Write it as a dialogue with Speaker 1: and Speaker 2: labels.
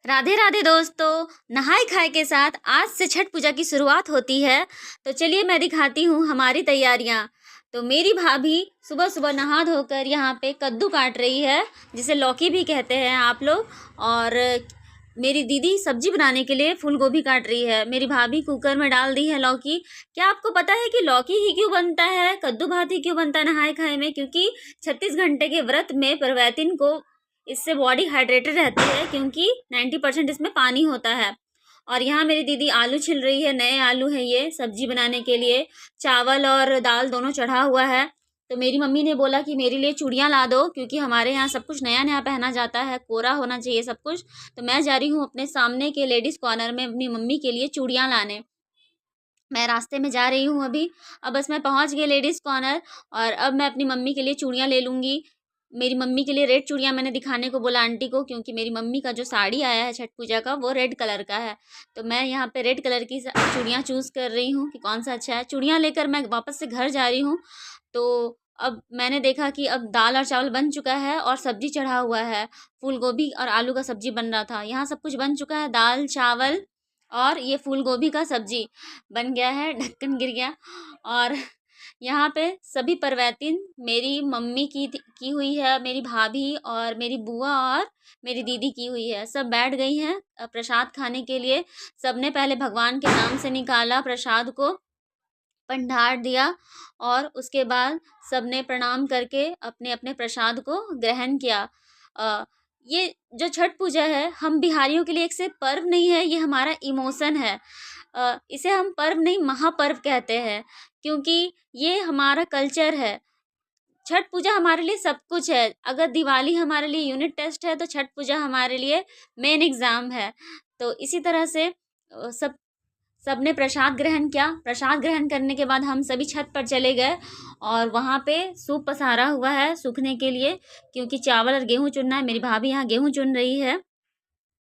Speaker 1: राधे राधे दोस्तों। नहाय खाए के साथ आज से छठ पूजा की शुरुआत होती है। तो चलिए मैं दिखाती हूँ हमारी तैयारियाँ। तो मेरी भाभी सुबह सुबह नहा धोकर यहाँ पे कद्दू काट रही है, जिसे लौकी भी कहते हैं आप लोग। और मेरी दीदी सब्जी बनाने के लिए फूल गोभी काट रही है। मेरी भाभी कुकर में डाल दी है लौकी। क्या आपको पता है कि लौकी ही क्यों बनता है, कद्दू भात ही क्यों बनता है नहाय खाए में? क्योंकि 36 घंटे के व्रत में परवैतिन को इससे बॉडी हाइड्रेटेड रहती है, क्योंकि 90% इसमें पानी होता है। और यहाँ मेरी दीदी आलू छिल रही है, नए आलू है ये सब्जी बनाने के लिए। चावल और दाल दोनों चढ़ा हुआ है। तो मेरी मम्मी ने बोला कि मेरे लिए चूड़ियाँ ला दो, क्योंकि हमारे यहाँ सब कुछ नया नया पहना जाता है, कोरा होना चाहिए सब कुछ। तो मैं जा रही हूँ अपने सामने के लेडीज़ कॉर्नर में अपनी मम्मी के लिए चूड़ियाँ लाने। मैं रास्ते में जा रही हूँ अभी। अब बस मैं पहुँच गई लेडीज़ कॉर्नर, और अब मैं अपनी मम्मी के लिए चूड़ियाँ ले लूँगी। मेरी मम्मी के लिए रेड चूड़ियाँ मैंने दिखाने को बोला आंटी को, क्योंकि मेरी मम्मी का जो साड़ी आया है छठ पूजा का वो रेड कलर का है। तो मैं यहाँ पे रेड कलर की चूड़ियाँ चूज़ कर रही हूँ कि कौन सा अच्छा है। चूड़ियाँ लेकर मैं वापस से घर जा रही हूँ। तो अब मैंने देखा कि अब दाल और चावल बन चुका है और सब्जी चढ़ा हुआ है। फूल गोभी और आलू का सब्जी बन रहा था। यहाँ सब कुछ बन चुका है, दाल चावल और ये फूल गोभी का सब्जी बन गया है। ढक्कन गिर गया। और यहाँ पे सभी परवैतिन मेरी मम्मी की हुई है, मेरी भाभी और मेरी बुआ और मेरी दीदी की हुई है। सब बैठ गई हैं प्रसाद खाने के लिए। सबने पहले भगवान के नाम से निकाला प्रसाद को, भंडार दिया, और उसके बाद सबने प्रणाम करके अपने अपने प्रसाद को ग्रहण किया। अ, ये जो छठ पूजा है हम बिहारियों के लिए एक से पर्व नहीं है, ये हमारा इमोशन है। इसे हम पर्व नहीं महापर्व कहते हैं, क्योंकि ये हमारा कल्चर है। छठ पूजा हमारे लिए सब कुछ है। अगर दिवाली हमारे लिए यूनिट टेस्ट है, तो छठ पूजा हमारे लिए मेन एग्ज़ाम है। तो इसी तरह से सबने प्रसाद ग्रहण किया। प्रसाद ग्रहण करने के बाद हम सभी छत पर चले गए, और वहाँ पे सूप पसारा हुआ है सूखने के लिए, क्योंकि चावल और गेहूँ चुनना है। मेरी भाभी यहाँ गेहूँ चुन रही है।